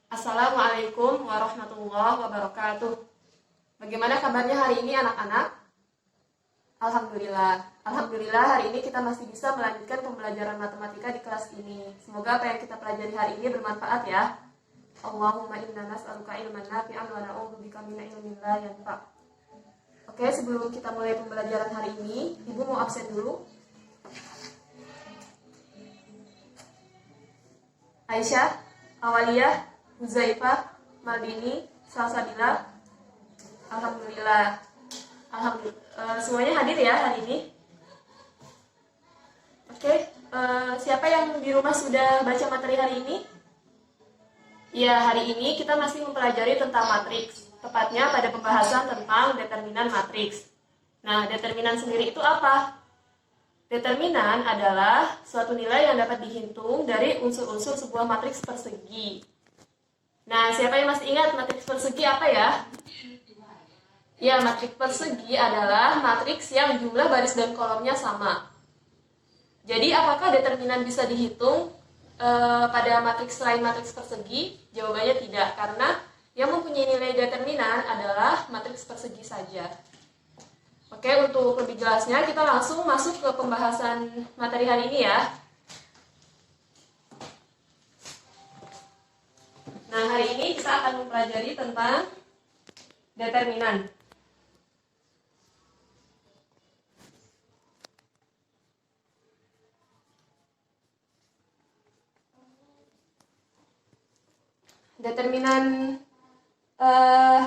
Assalamualaikum warahmatullahi wabarakatuh. Bagaimana kabarnya hari ini anak-anak? Alhamdulillah hari ini kita masih bisa melanjutkan pembelajaran matematika di kelas ini. Semoga apa yang kita pelajari hari ini bermanfaat ya. Allahumma inna nas'aluka ilman nafi'an wa na'udzubika min ilmin la yanfa'. Oke, sebelum kita mulai pembelajaran hari ini, Ibu mau absen dulu. Aisyah, Awaliyah, Huzaifah, Maldini, Salsabila. Alhamdulillah. Semuanya hadir ya hari ini. Oke, siapa yang di rumah sudah baca materi hari ini? Ya, hari ini kita masih mempelajari tentang matriks, tepatnya pada pembahasan tentang determinan matriks. Nah, determinan sendiri itu apa? Determinan adalah suatu nilai yang dapat dihitung dari unsur-unsur sebuah matriks persegi. Nah, siapa yang masih ingat matriks persegi apa ya? Ya, matriks persegi adalah matriks yang jumlah baris dan kolomnya sama. Jadi, apakah determinan bisa dihitung pada matriks lain matriks persegi? Jawabannya tidak, karena yang mempunyai nilai determinan adalah matriks persegi saja. Oke, untuk lebih jelasnya kita langsung masuk ke pembahasan materi hari ini ya. Nah, hari ini kita akan mempelajari tentang determinan. Determinan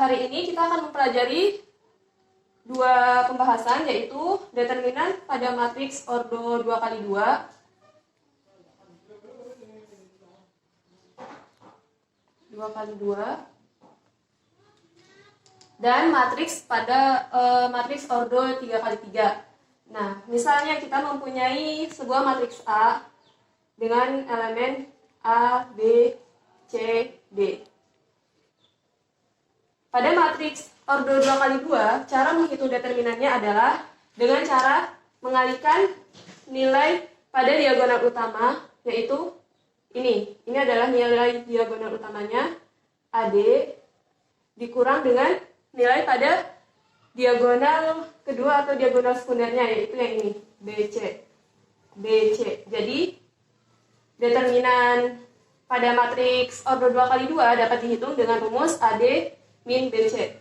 hari ini kita akan mempelajari dua pembahasan, yaitu determinan pada matriks ordo 2x2 dan matriks pada matriks ordo 3x3. Nah, misalnya kita mempunyai sebuah matriks A dengan elemen A, B, C, D. Pada matriks ordo 2x2, cara menghitung determinannya adalah dengan cara mengalihkan nilai pada diagonal utama, yaitu ini. Ini adalah nilai diagonal utamanya, AD, dikurang dengan nilai pada diagonal kedua atau diagonal sekundernya, yaitu yang ini, BC. Jadi, determinan pada matriks ordo 2x2 dapat dihitung dengan rumus AD min BC.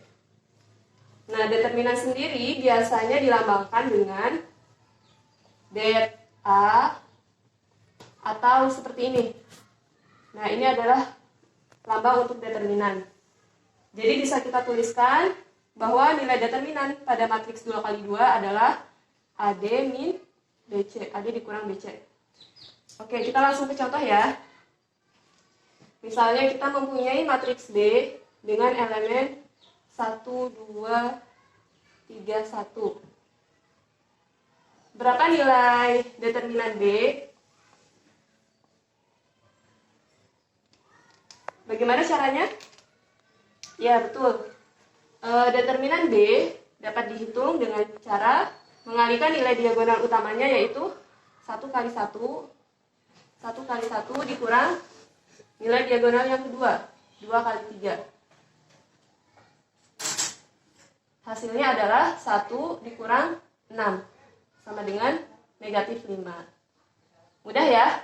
Nah, determinan sendiri biasanya dilambangkan dengan det A atau seperti ini. Nah, ini adalah lambang untuk determinan. Jadi bisa kita tuliskan bahwa nilai determinan pada matriks 2x2 adalah AD min BC. AD dikurang BC. Oke, kita langsung ke contoh ya. Misalnya kita mempunyai matriks B dengan elemen 1, 2, 3, 1. Berapa nilai determinan B? Bagaimana caranya? Ya, betul. Determinan B dapat dihitung dengan cara mengalihkan nilai diagonal utamanya, yaitu 1 kali 1 dikurang nilai diagonal yang kedua, 2 kali 3. Hasilnya adalah 1 dikurang 6, sama dengan negatif 5. Mudah ya?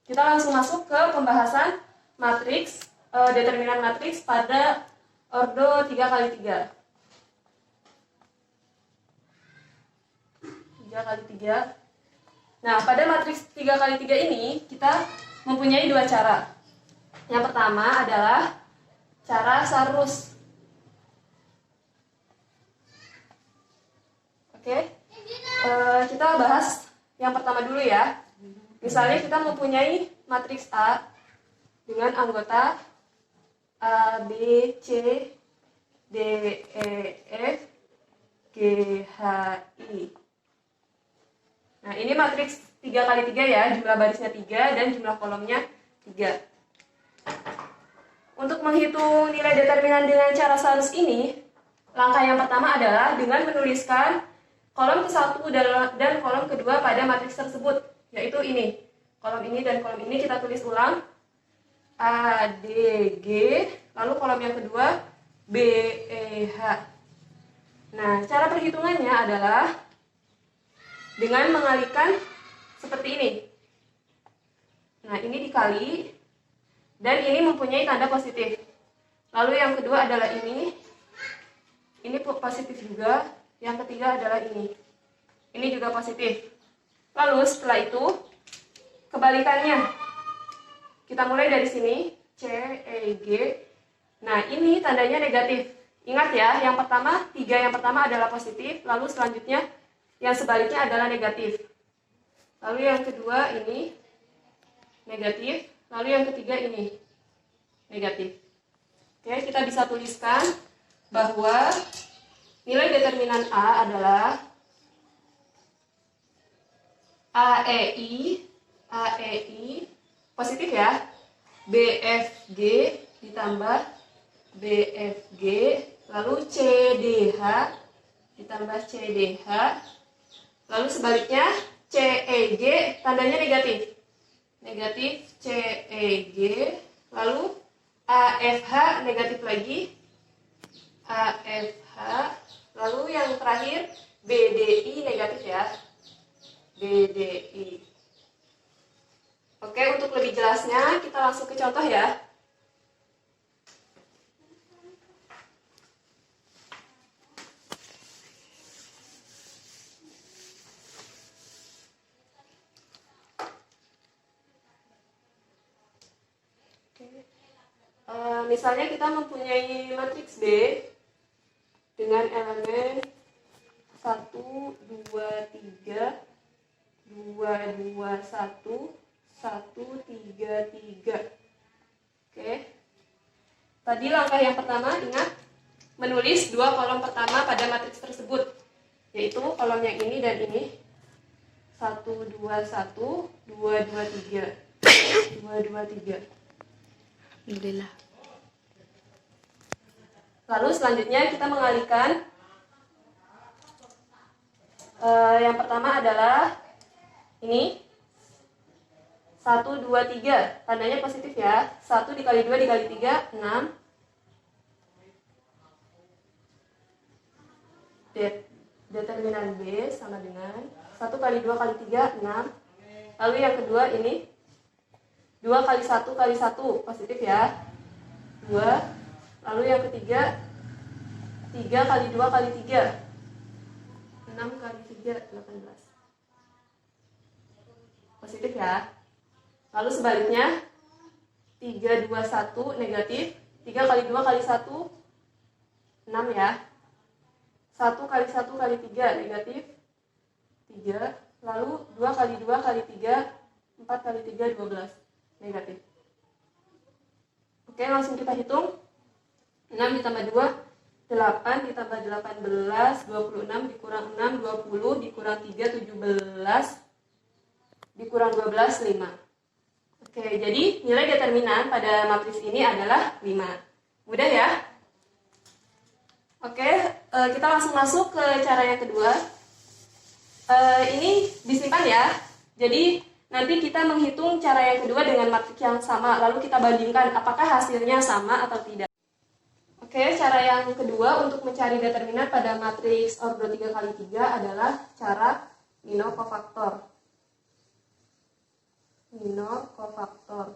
Kita langsung masuk ke pembahasan matriks, determinan matriks pada ordo 3x3. 3x3. Nah, pada matriks 3x3 ini kita mempunyai dua cara. Yang pertama adalah cara Sarus. Oke, kita bahas yang pertama dulu ya. Misalnya kita mempunyai matriks A dengan anggota A, B, C, D, E, F, G, H, I. Nah, ini matriks 3x3 ya, jumlah barisnya 3 dan jumlah kolomnya 3. Untuk menghitung nilai determinan dengan cara Sarus ini, langkah yang pertama adalah dengan menuliskan kolom ke-1 dan kolom kedua pada matriks tersebut, yaitu ini. Kolom ini dan kolom ini kita tulis ulang. ADG, lalu kolom yang kedua BEH. Nah, cara perhitungannya adalah dengan mengalihkan seperti ini. Nah, ini dikali, dan ini mempunyai tanda positif. Lalu yang kedua adalah ini positif juga. Yang ketiga adalah ini juga positif. Lalu setelah itu, kebalikannya. Kita mulai dari sini, CEG. Nah, ini tandanya negatif. Ingat ya, yang pertama adalah positif, lalu selanjutnya yang sebaliknya adalah negatif. Lalu yang kedua ini negatif, lalu yang ketiga ini negatif. Oke, kita bisa tuliskan bahwa nilai determinan A adalah AEI positif ya, BFG ditambah BFG, lalu CDH ditambah CDH, lalu sebaliknya CEG tandanya negatif, negatif CEG, lalu AFH negatif lagi, AFH, lalu yang terakhir BDI negatif ya, BDI. Oke, untuk lebih jelasnya kita langsung ke contoh ya. Misalnya kita mempunyai matriks B dengan elemen 1, 2, 3, 2, 2, 1, 1, 3, 3. Oke. Tadi langkah yang pertama, ingat, menulis dua kolom pertama pada matriks tersebut, yaitu kolom yang ini dan ini. 1, 2, 1, 2, 2, 3. 2, 2, 3. Alhamdulillah. Lalu selanjutnya kita mengalihkan. Yang pertama adalah ini 1, 2, 3, tandanya positif ya. 1 dikali 2 dikali 3, 6. Determinan B sama dengan 1 kali 2 kali 3, 6. Lalu yang kedua ini 2 kali 1 kali 1, positif ya, 2. Lalu yang ketiga 3 kali 2 kali 3, 6 kali 3, 18. Positif ya. Lalu sebaliknya 3, 2, 1 negatif. 3 kali 2 kali 1, 6 ya. 1 kali 1 kali 3 negatif, 3. Lalu 2 kali 2 kali 3, 4 kali 3, 12 negatif. Oke, langsung kita hitung. 6 ditambah 2, 8 ditambah 18, 26 dikurang 6, 20 dikurang 3, 17 dikurang 12, 5. Oke, jadi nilai determinan pada matriks ini adalah 5. Mudah ya? Oke, kita langsung masuk ke cara yang kedua. Ini disimpan ya. Jadi nanti kita menghitung cara yang kedua dengan matriks yang sama, lalu kita bandingkan apakah hasilnya sama atau tidak. Oke, cara yang kedua untuk mencari determinan pada matriks ordo 3x3 adalah cara minor cofaktor. Minor cofaktor.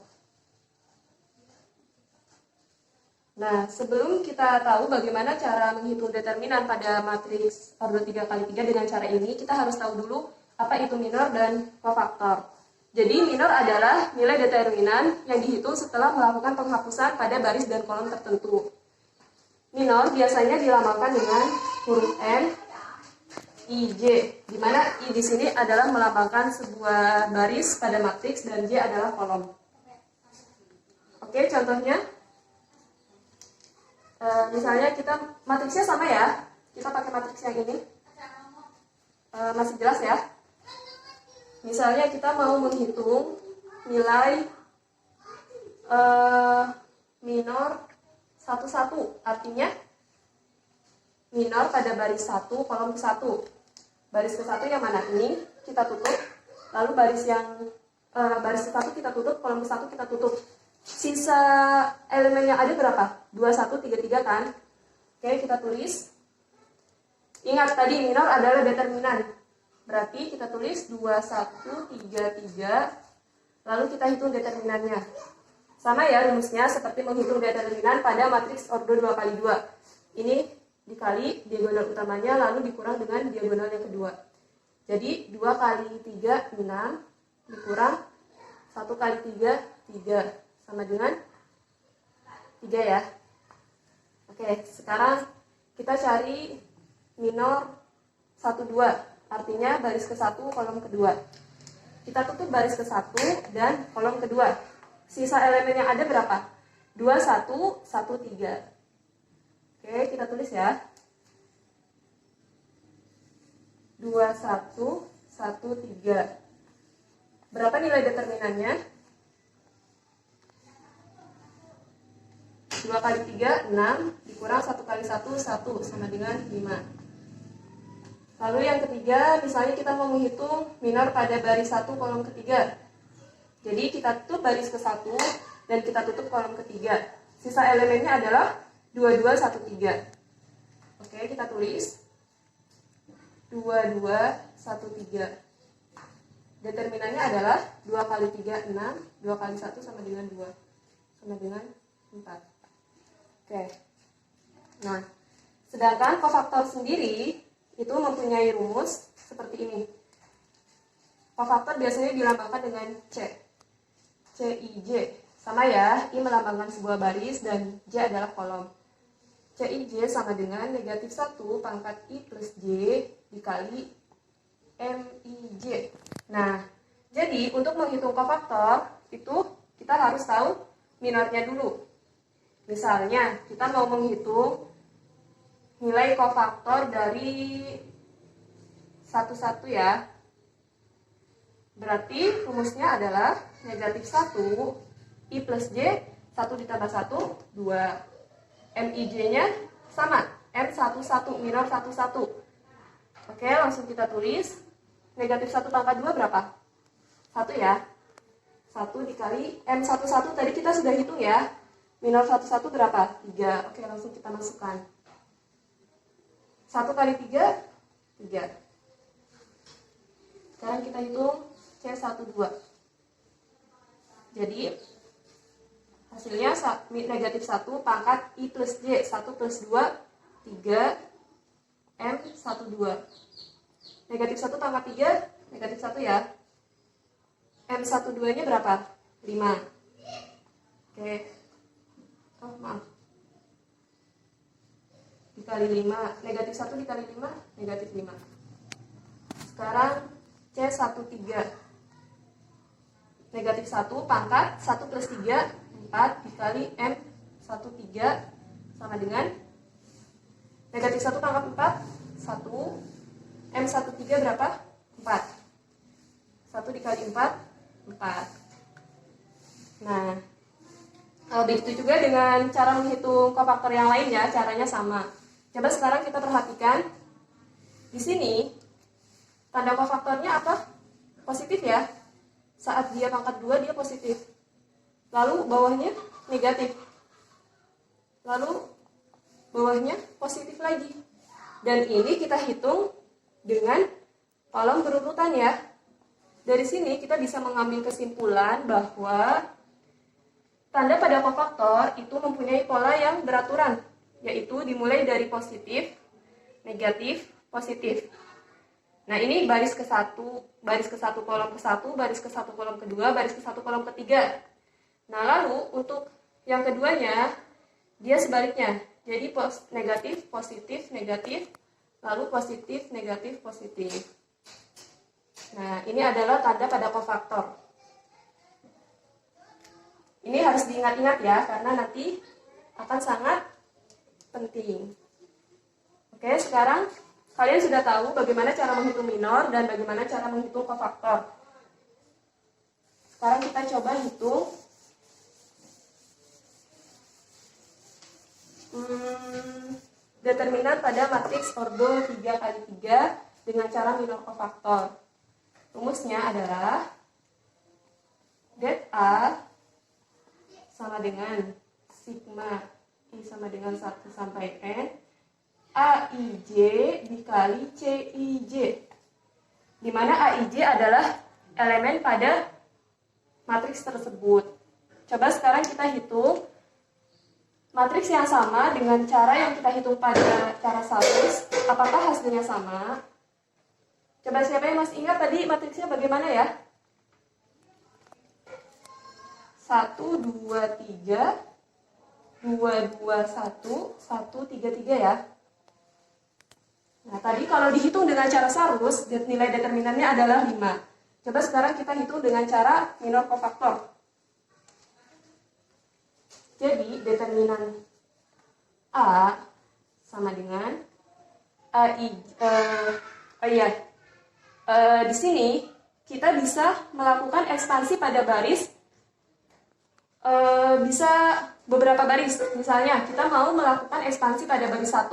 Nah, sebelum kita tahu bagaimana cara menghitung determinan pada matriks ordo 3x3 dengan cara ini, kita harus tahu dulu apa itu minor dan cofaktor. Jadi, minor adalah nilai determinan yang dihitung setelah melakukan penghapusan pada baris dan kolom tertentu. Minor biasanya dilambangkan dengan huruf N, I, J, di mana I di sini adalah melambangkan sebuah baris pada matriks dan J adalah kolom. Oke, contohnya, misalnya kita matriksnya sama ya, kita pakai matriks yang ini, masih jelas ya. Misalnya kita mau menghitung nilai minor 1, 1, artinya minor pada baris 1, kolom ke-1. Baris ke-1 yang mana? Ini kita tutup, lalu baris ke-1 kita tutup, kolom ke-1 kita tutup. Sisa elemen yang ada berapa? 2133 kan? Oke, kita tulis. Ingat tadi minor adalah determinan. Berarti kita tulis 2133, lalu kita hitung determinannya. Sama ya rumusnya seperti menghitung determinan pada matriks ordo 2 kali 2. Ini dikali diagonal utamanya, lalu dikurang dengan diagonal yang kedua. Jadi 2 kali 3, 6, dikurang 1 kali 3, 3. Sama dengan 3 ya. Oke, sekarang kita cari minor 1, 2. Artinya baris ke-1, kolom kedua. Kita tutup baris ke-1 dan kolom kedua. Sisa elemen yang ada berapa? 2, 1, 1, 3. Oke, kita tulis ya. 2, 1, 1, 3. Berapa nilai determinannya? 2 kali 3, 6, dikurang 1 kali 1, 1, sama dengan 5. Lalu yang ketiga, misalnya kita mau menghitung minor pada baris 1, kolom ketiga. Jadi kita tutup baris ke-1 dan kita tutup kolom ketiga. Sisa elemennya adalah 2, 2, 1, 3. Oke, kita tulis 2, 2, 1, 3. Determinannya adalah 2 kali 3, 6, 2 kali 1 sama dengan 2. Sama dengan 4. Oke. Nah, sedangkan kofaktor sendiri itu mempunyai rumus seperti ini. Kofaktor biasanya dilambangkan dengan C. CIJ. Sama ya, I melambangkan sebuah baris dan J adalah kolom. CIJ sama dengan negatif 1 pangkat I plus J dikali MIJ. Nah, jadi untuk menghitung kofaktor itu kita harus tahu minornya dulu. Misalnya, kita mau menghitung nilai kofaktor dari 1 ya. Berarti rumusnya adalah negatif 1 I plus J, 1 ditambah 1, 2. MIJ-nya sama, M11, minor 11. Oke, langsung kita tulis. Negatif 1 pangkat 2 berapa? 1 ya. 1 dikali M11 tadi kita sudah hitung ya. Minor 11 berapa? 3. Oke, langsung kita masukkan. 1 kali 3, 3. Sekarang kita hitung C12. Jadi, hasilnya negatif 1 pangkat I plus J. 1 plus 2, 3. M12. Negatif 1 pangkat 3, negatif 1 ya. M12-nya berapa? 5. Oke. Oh, maaf. Dikali 5. Negatif 1 dikali 5, negatif 5. Sekarang C13. Negatif 1 pangkat 1 plus 3, 4 dikali M13 sama dengan negatif 1 pangkat 4, 1. M13 berapa? 4. 1 dikali 4, 4. Nah, begitu juga dengan cara menghitung kofaktor yang lain ya, caranya sama. Coba sekarang kita perhatikan. Di sini, tanda kofaktornya apa? Positif ya. Saat dia pangkat 2, dia positif. Lalu bawahnya negatif. Lalu bawahnya positif lagi. Dan ini kita hitung dengan kolom berurutan ya. Dari sini kita bisa mengambil kesimpulan bahwa tanda pada kofaktor itu mempunyai pola yang beraturan, yaitu dimulai dari positif, negatif, positif. Nah, ini baris ke-1, baris ke-1 kolom ke-1, baris ke-1 kolom kedua, baris ke-1 kolom ketiga. Nah, lalu untuk yang keduanya dia sebaliknya. Jadi negatif, positif, negatif, lalu positif, negatif, positif. Nah, ini adalah tanda pada kofaktor. Ini harus diingat-ingat ya, karena nanti akan sangat penting. Oke, sekarang kalian sudah tahu bagaimana cara menghitung minor dan bagaimana cara menghitung kofaktor. Sekarang kita coba hitung determinan pada matriks ordo 3 kali 3 dengan cara minor kofaktor. Rumusnya adalah det A sama dengan sigma I sama dengan 1 sampai N AIJ dikali CIJ, di mana AIJ adalah elemen pada matriks tersebut. Coba sekarang kita hitung matriks yang sama dengan cara yang kita hitung pada cara Sarus. Apakah hasilnya sama? Coba siapa yang masih ingat tadi matriksnya bagaimana ya? 1, 2, 3, 2, 2, 1, 1, 3, 3 ya. Nah, tadi kalau dihitung dengan cara Sarus, nilai determinannya adalah 5. Coba sekarang kita hitung dengan cara minor kofaktor. Jadi, determinan A sama dengan di sini kita bisa melakukan ekspansi pada baris, bisa beberapa baris. Misalnya, kita mau melakukan ekspansi pada baris 1.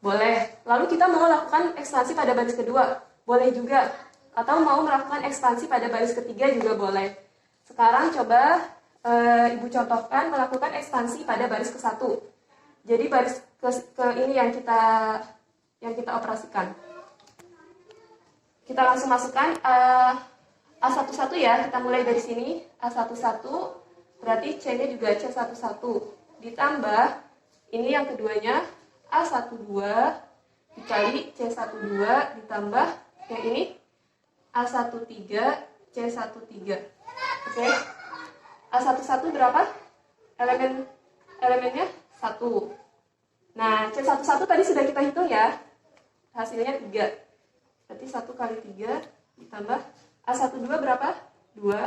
Boleh. Lalu kita mau melakukan ekspansi pada baris kedua. Boleh juga. Atau mau melakukan ekspansi pada baris ketiga juga boleh. Sekarang coba Ibu contohkan melakukan ekspansi pada baris ke-1. Jadi baris ke ini yang kita operasikan. Kita langsung masukkan A11 ya. Kita mulai dari sini. A11 berarti C-nya juga C11. Ditambah ini yang keduanya A12 dikali C12 ditambah yang ini A13 C13. Oke. A11 berapa? Elemennya 1. Nah, C11 tadi sudah kita hitung ya. Hasilnya 3. Berarti 1 kali 3 ditambah A12 berapa? 2.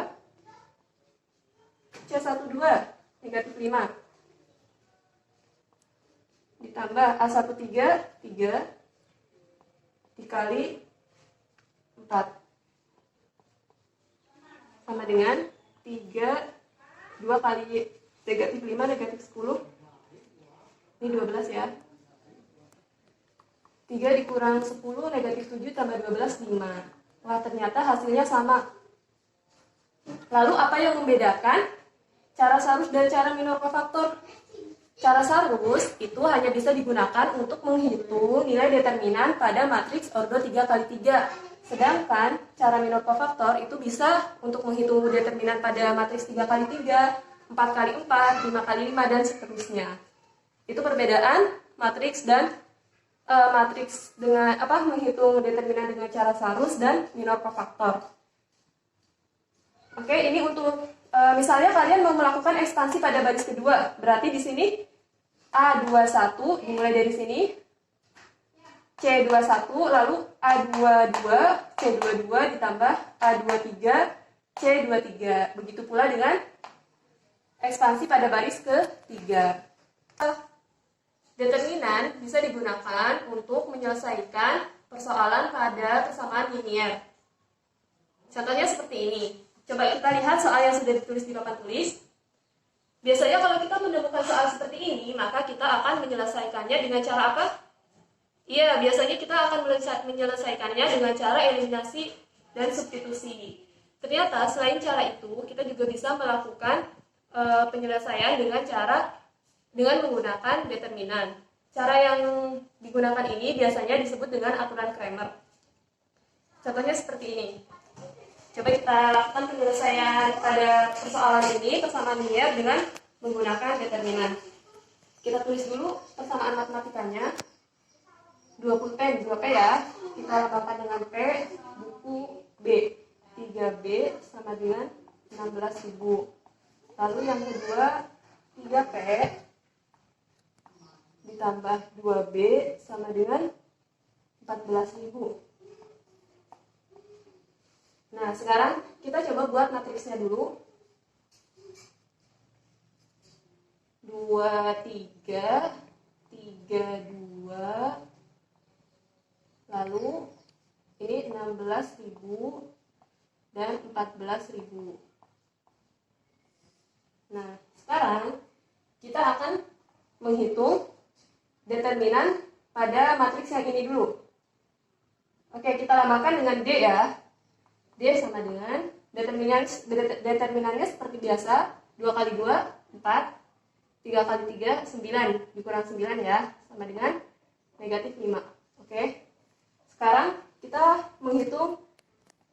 C12 negatif 5. Ditambah A13 3 dikali 4 sama dengan 3, 2 kali negatif 5 negatif 10. Ini 12 ya. 3 dikurang 10 negatif 7 tambah 12 5. Wah, ternyata hasilnya sama. Lalu apa yang membedakan cara Sarus dan cara minor kofaktor? Cara Sarus itu hanya bisa digunakan untuk menghitung nilai determinan pada matriks ordo 3x3. Sedangkan cara minor kofaktor itu bisa untuk menghitung determinan pada matriks 3x3, 4x4, 5x5, dan seterusnya. Itu perbedaan matriks dan matriks dengan menghitung determinan dengan cara Sarus dan minor kofaktor. Oke, ini untuk misalnya kalian mau melakukan ekspansi pada baris kedua, berarti di sini A21 dimulai dari sini, C21 lalu A22, C22 ditambah A23, C23. Begitu pula dengan ekspansi pada baris ketiga. Determinan bisa digunakan untuk menyelesaikan persoalan pada persamaan linier. Contohnya seperti ini. Coba kita lihat soal yang sudah ditulis di papan tulis. Biasanya kalau kita menemukan soal seperti ini, maka kita akan menyelesaikannya dengan cara apa? Iya, biasanya kita akan menyelesaikannya dengan cara eliminasi dan substitusi. Ternyata selain cara itu, kita juga bisa melakukan penyelesaian dengan menggunakan determinan. Cara yang digunakan ini biasanya disebut dengan aturan Cramer. Contohnya seperti ini. Coba kita lakukan penyelesaian pada persoalan ini, persamaan linier dengan menggunakan determinan. Kita tulis dulu persamaan matematikanya. 2P ya. Kita lambangkan dengan P, buku B. 3B sama dengan 16.000. Lalu yang kedua, 3P ditambah 2B sama dengan 14.000. Nah, sekarang kita coba buat matriksnya dulu. 2, 3, 3, 2. Lalu ini 16.000 dan 14.000. Nah, sekarang kita akan menghitung determinan pada matriks yang ini dulu. Oke, kita lambangkan dengan D ya. D sama dengan determinannya seperti biasa, 2 kali 2, 4. 3 kali 3, 9. Dikurang 9 ya, sama dengan negatif 5. Oke. Sekarang kita menghitung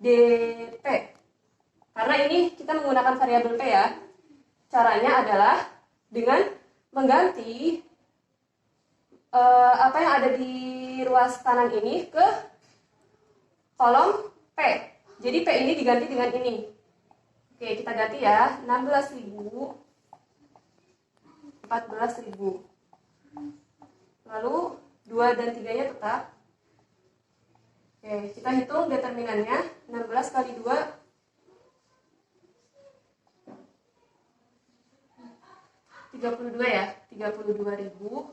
DP. Karena ini kita menggunakan variabel P ya. Caranya adalah dengan mengganti apa yang ada di ruas kanan ini ke kolom P. Jadi P ini diganti dengan ini. Oke, kita ganti ya. 16.000, 14.000. Lalu 2 dan 3-nya tetap. Oke, kita hitung determinannya. 16 kali 2, 32 ya. 32.000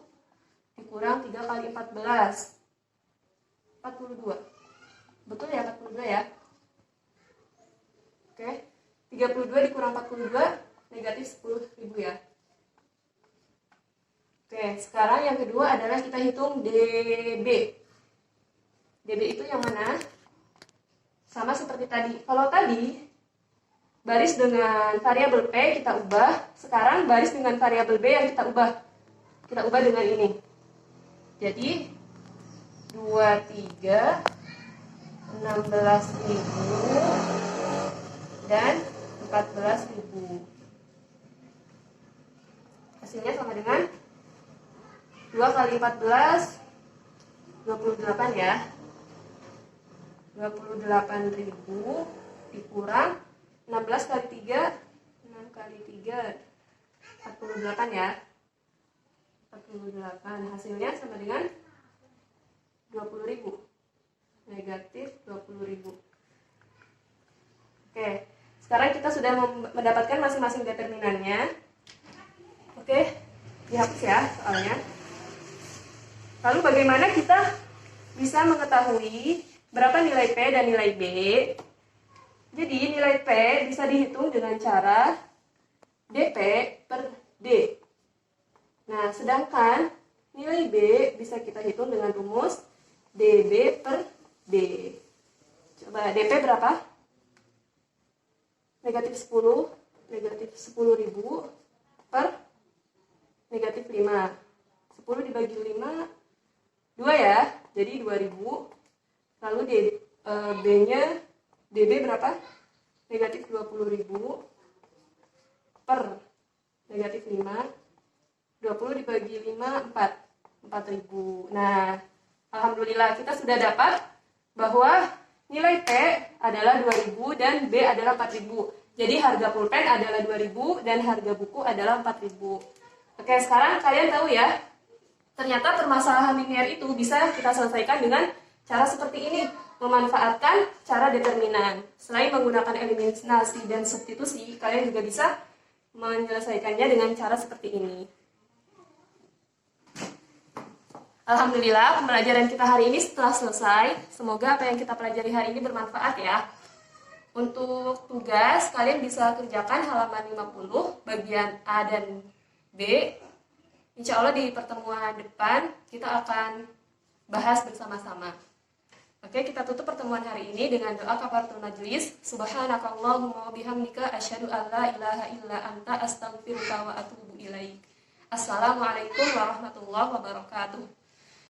dikurang 3 kali 14, 42. Betul ya 42 ya? Oke, 32 dikurang 42, negatif 10.000 ya. Oke, sekarang yang kedua adalah kita hitung DB. DB itu yang mana? Sama seperti tadi. Kalau tadi baris dengan variabel P kita ubah, sekarang baris dengan variabel B yang kita ubah. Kita ubah dengan ini. Jadi 23, 16.000 dan 14.000. Hasilnya sama dengan 2 kali 14, 28 ya. 28.000 dikurang 16 kali 3, 6 kali 3, 48 ya. 48. Hasilnya sama dengan 20.000. Negatif 20.000. Oke, sekarang kita sudah mendapatkan masing-masing determinannya. Oke, dihapus ya soalnya. Lalu bagaimana kita bisa mengetahui berapa nilai P dan nilai B? Jadi nilai P bisa dihitung dengan cara DP per D. Nah, sedangkan nilai B bisa kita hitung dengan rumus DB per D. Coba DP berapa? Negatif 10, negatif 10.000 per negatif 5. 10 dibagi 5, 2 ya, jadi 2.000. Lalu B-nya, DB berapa? Negatif 20.000 per negatif 5. 20 dibagi 5, 4.000. Nah, alhamdulillah kita sudah dapat bahwa nilai P adalah 2.000 dan B adalah 4.000. Jadi harga pulpen adalah 2.000 dan harga buku adalah 4.000. Oke, sekarang kalian tahu ya, ternyata permasalahan linear itu bisa kita selesaikan dengan cara seperti ini, memanfaatkan cara determinan. Selain menggunakan eliminasi dan substitusi, kalian juga bisa menyelesaikannya dengan cara seperti ini. Alhamdulillah, pembelajaran kita hari ini setelah selesai. Semoga apa yang kita pelajari hari ini bermanfaat ya. Untuk tugas, kalian bisa kerjakan halaman 50, bagian A dan B. Insya Allah di pertemuan depan kita akan bahas bersama-sama. Oke, kita tutup pertemuan hari ini dengan doa kafaratul majlis. Subhanakallahumma bihamdika asyhadu an la ilaha illa anta astaghfiruka wa atubu ilaik. Assalamualaikum warahmatullahi wabarakatuh.